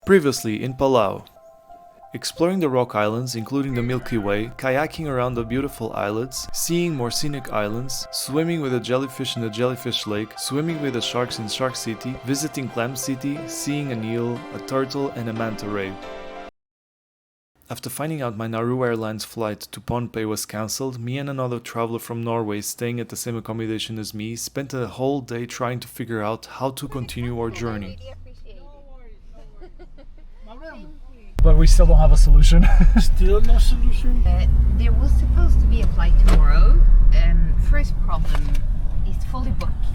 Previously in Palau. Exploring the rock islands, including the Milky Way, kayaking around the beautiful islets, seeing more scenic islands, swimming with a jellyfish in the jellyfish lake, swimming with the sharks in Shark City, visiting Clam City, seeing an eel, a turtle and a manta ray. After finding out my Nauru Airlines flight to Pohnpei was cancelled, me and another traveler from Norway staying at the same accommodation as me spent a whole day trying to figure out how to continue our journey. But we still don't have a solution. Still no solution? There was supposed to be a flight tomorrow. First problem is fully booked.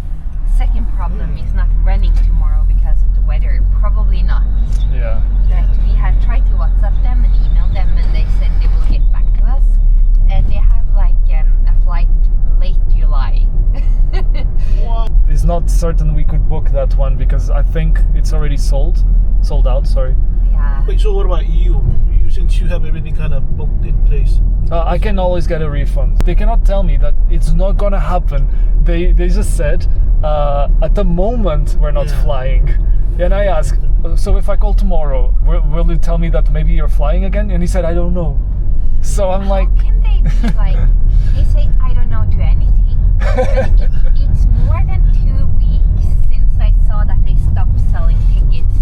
Second problem is not running tomorrow because of the weather. Probably not. Yeah. But we have tried to WhatsApp them and email them and they said they will get back to us. And they have like a flight late July. It's not certain we could book that one because I think it's already sold out, sorry. Yeah. Wait, so what about you? Since you have everything kind of booked in place. I can always get a refund. They cannot tell me that it's not gonna happen. They just said, at the moment we're not flying. And I asked, so if I call tomorrow, will you tell me that maybe you're flying again? And he said, I don't know. So I'm like... How can they be like, they say I don't know to anything. But it's more than 2 weeks since I saw that they stopped selling tickets.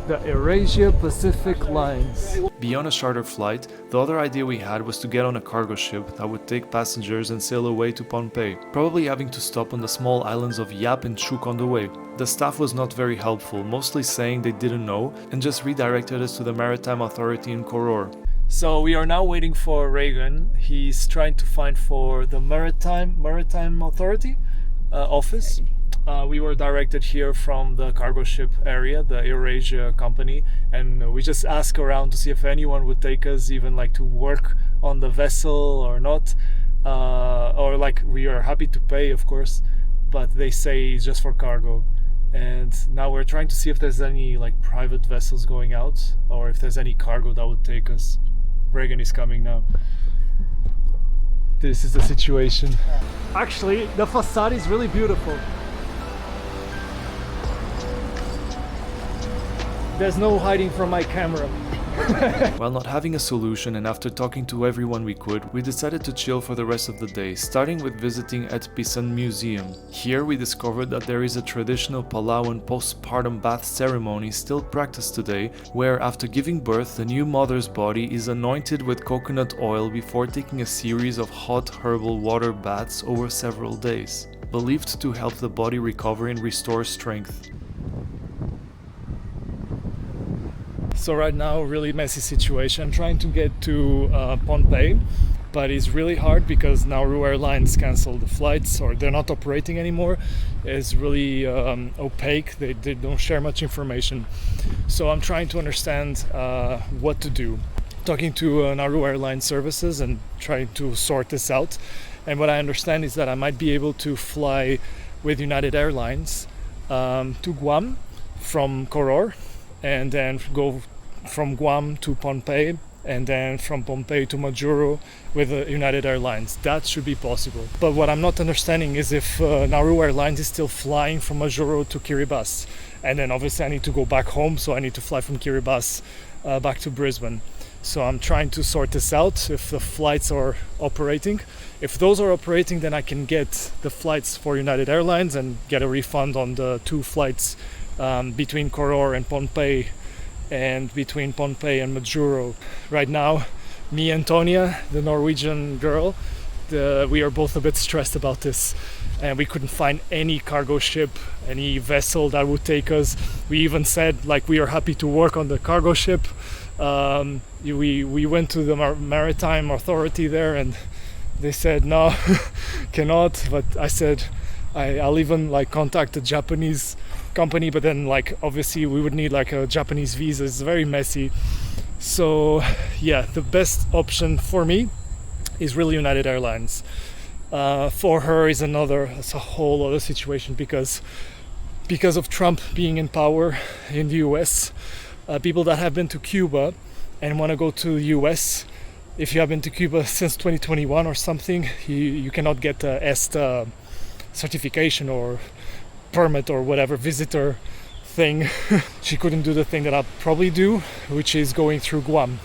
The Eurasia Pacific Lines. Beyond a charter flight, the other idea we had was to get on a cargo ship that would take passengers and sail away to Pohnpei, probably having to stop on the small islands of Yap and Chuuk on the way. The staff was not very helpful, mostly saying they didn't know and just redirected us to the Maritime Authority in Koror. So we are now waiting for Reagan. He's trying to find for the Maritime Authority office. We were directed here from the cargo ship area, the Eurasia company, and we just asked around to see if anyone would take us, even like to work on the vessel or not, or like we are happy to pay, of course, but they say it's just for cargo. And now we're trying to see if there's any like private vessels going out or if there's any cargo that would take us. Reagan is coming now. This is the situation. Actually, the facade is really beautiful. There's no hiding from my camera. While not having a solution and after talking to everyone we could, we decided to chill for the rest of the day, starting with visiting Etpison Museum. Here we discovered that there is a traditional Palauan postpartum bath ceremony still practiced today, where after giving birth the new mother's body is anointed with coconut oil before taking a series of hot herbal water baths over several days, believed to help the body recover and restore strength. So right now, really messy situation. I'm trying to get to Pohnpei, but it's really hard because Nauru Airlines canceled the flights or they're not operating anymore. It's really opaque. They don't share much information. So I'm trying to understand what to do. Talking to Nauru Airlines services and trying to sort this out. And what I understand is that I might be able to fly with United Airlines to Guam from Koror, and then go from Guam to Pohnpei, and then from Pohnpei to Majuro with United Airlines. That should be possible. But what I'm not understanding is if Nauru Airlines is still flying from Majuro to Kiribati. And then obviously I need to go back home, so I need to fly from Kiribati back to Brisbane. So I'm trying to sort this out, if the flights are operating. If those are operating, then I can get the flights for United Airlines and get a refund on the 2 flights between Koror and Pohnpei, and between Pohnpei and Majuro. Right now, me and Tonya, the Norwegian girl, we are both a bit stressed about this, and we couldn't find any cargo ship, any vessel that would take us. We even said like we are happy to work on the cargo ship. We went to the Maritime Authority there and they said no, cannot. But I said I'll even like contact the Japanese company, but then like obviously we would need like a Japanese visa. It's very messy. So yeah, the best option for me is really United Airlines. For her is it's a whole other situation because of Trump being in power in the US. People that have been to Cuba and want to go to the US, if you have been to Cuba since 2021 or something, you cannot get the ESTA certification or permit or whatever visitor thing. She couldn't do the thing that I'll probably do, which is going through Guam.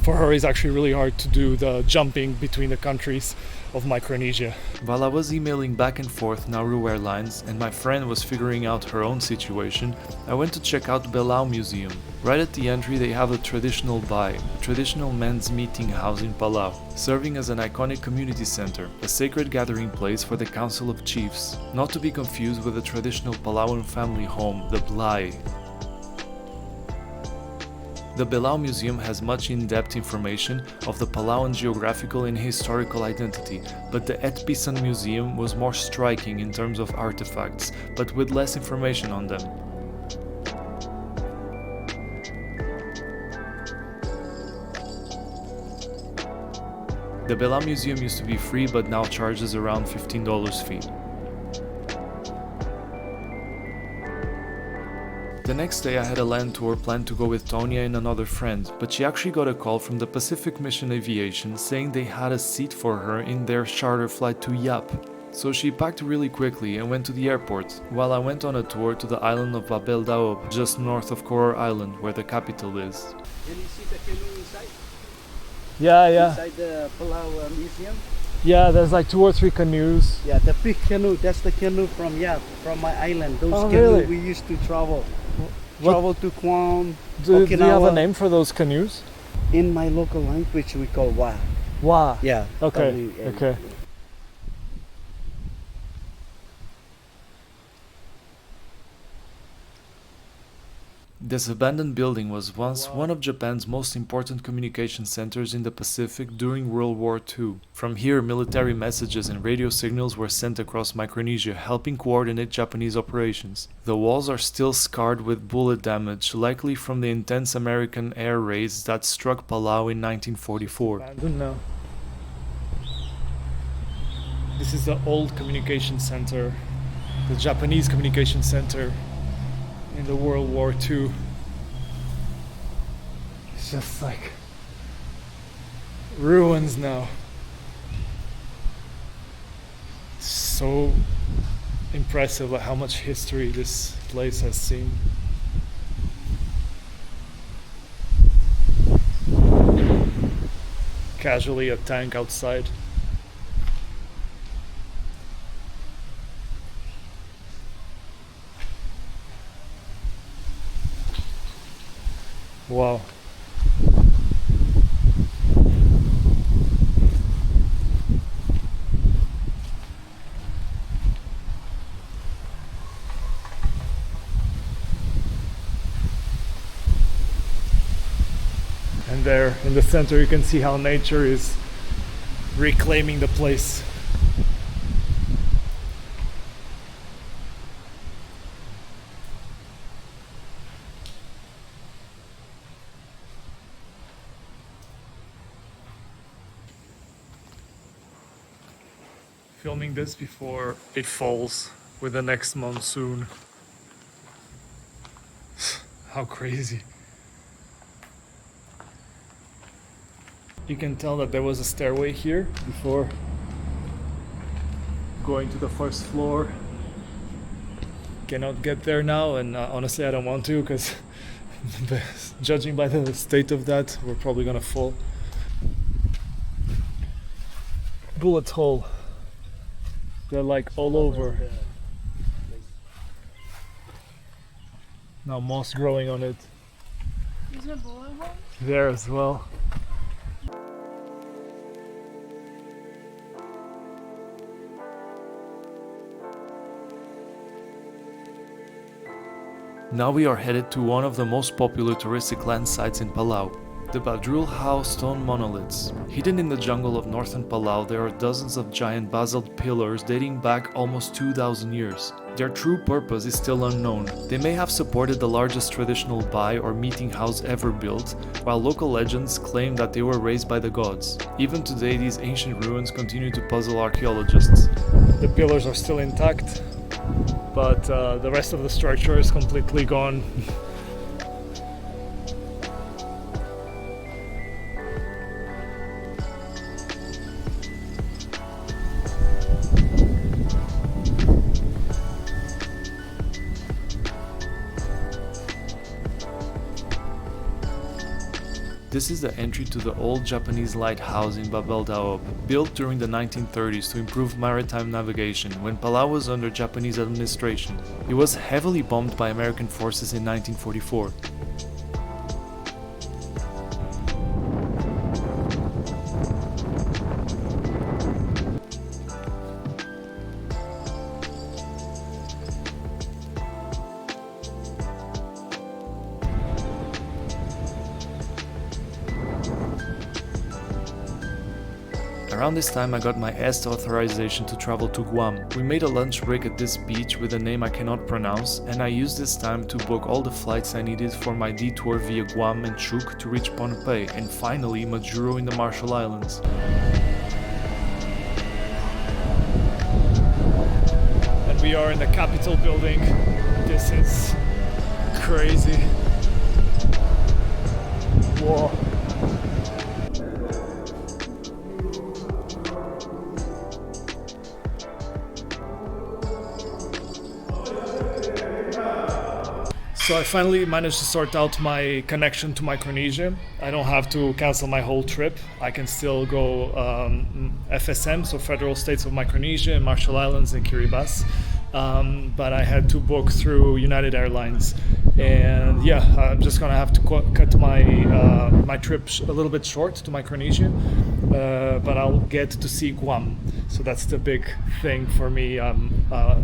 For her, it's actually really hard to do the jumping between the countries of Micronesia. While I was emailing back and forth Nauru Airlines and my friend was figuring out her own situation, I went to check out Belau Museum. Right at the entry they have a traditional bai, a traditional men's meeting house in Palau, serving as an iconic community center, a sacred gathering place for the Council of Chiefs, not to be confused with the traditional Palauan family home, the Blai. The Belau Museum has much in-depth information of the Palauan geographical and historical identity, but the Etpison Museum was more striking in terms of artifacts, but with less information on them. The Belau Museum used to be free but now charges around $15 fee. The next day I had a land tour planned to go with Tonya and another friend, but she actually got a call from the Pacific Mission Aviation saying they had a seat for her in their charter flight to Yap. So she packed really quickly and went to the airport, while I went on a tour to the island of Babeldaob, just north of Coral Island, where the capital is. Can you see the canoe inside? Yeah. Inside the Palau Museum? Yeah, there's like 2 or 3 canoes. Yeah, the big canoe, that's the canoe from from my island. Those Oh, canoe really? we used to travel. What- Travel to Guam, Do you have a Okinawa. name for those canoes? In my local language we call wa. Wa. Yeah. Okay, W-A. okay. This abandoned building was once one of Japan's most important communication centers in the Pacific during World War II. From here, military messages and radio signals were sent across Micronesia, helping coordinate Japanese operations. The walls are still scarred with bullet damage, likely from the intense American air raids that struck Palau in 1944. Abandoned now. This is the old communication center, the Japanese communication center in the World War II. It's just like ruins now. So impressive at how much history this place has seen. Casually a tank outside. Wow. And there in the center you can see how nature is reclaiming the place. Filming this before it falls with the next monsoon. How crazy. You can tell that there was a stairway here before going to the first floor. Cannot get there now, and honestly I don't want to, because judging by the state of that, we're probably gonna fall. Bullet hole. They're like all over. Now moss growing on it. Is there a bullet hole? There as well. Now we are headed to one of the most popular touristic land sites in Palau, the Babeldaob stone monoliths. Hidden in the jungle of northern Palau, there are dozens of giant basalt pillars dating back almost 2,000 years. Their true purpose is still unknown. They may have supported the largest traditional bai or meeting house ever built, while local legends claim that they were raised by the gods. Even today, these ancient ruins continue to puzzle archaeologists. The pillars are still intact, but the rest of the structure is completely gone. This is the entry to the old Japanese lighthouse in Babeldaob, built during the 1930s to improve maritime navigation when Palau was under Japanese administration. It was heavily bombed by American forces in 1944. Around this time I got my EST authorization to travel to Guam. We made a lunch break at this beach with a name I cannot pronounce, and I used this time to book all the flights I needed for my detour via Guam and Chuuk to reach Pohnpei and finally Majuro in the Marshall Islands. And we are in the Capitol building. This is crazy. Whoa. So I finally managed to sort out my connection to Micronesia. I don't have to cancel my whole trip. I can still go FSM, so Federal States of Micronesia, Marshall Islands and Kiribati. But I had to book through United Airlines. And yeah, I'm just gonna have to cut my my trip a little bit short to Micronesia, but I'll get to see Guam. So that's the big thing for me,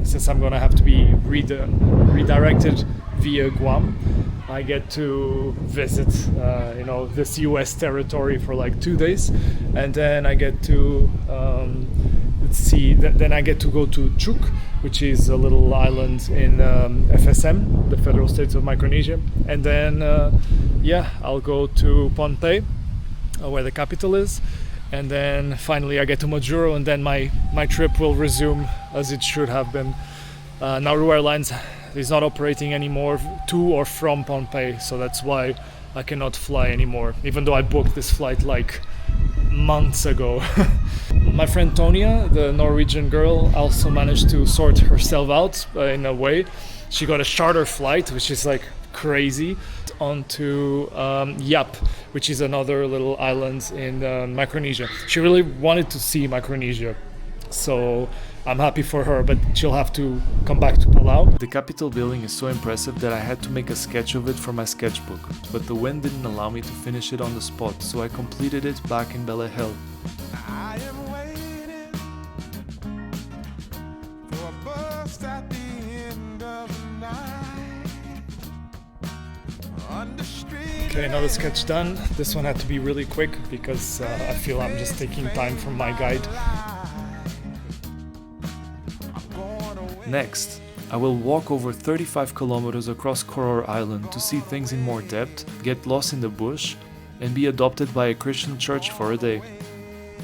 since I'm gonna have to be redirected via Guam. I get to visit, this U.S. territory for like 2 days, and then I get to then I get to go to Chuuk, which is a little island in FSM, the Federal States of Micronesia, and then I'll go to Pohnpei, where the capital is, and then finally I get to Majuro, and then my trip will resume as it should have been. Nauru Airlines is not operating anymore to or from Pohnpei, so that's why I cannot fly anymore, even though I booked this flight like months ago. My friend Tonia, the Norwegian girl, also managed to sort herself out in a way. She got a charter flight, which is like crazy, onto Yap, which is another little island in Micronesia. She really wanted to see Micronesia, so I'm happy for her, but she'll have to come back to Palau. The Capitol building is so impressive that I had to make a sketch of it for my sketchbook, but the wind didn't allow me to finish it on the spot, so I completed it back in Belau. I am waiting for a bus at the end of the night. On the street. Okay, another sketch done. This one had to be really quick because I feel I'm just taking time from my guide. Next, I will walk over 35 kilometers across Koror Island to see things in more depth, get lost in the bush, and be adopted by a Christian church for a day.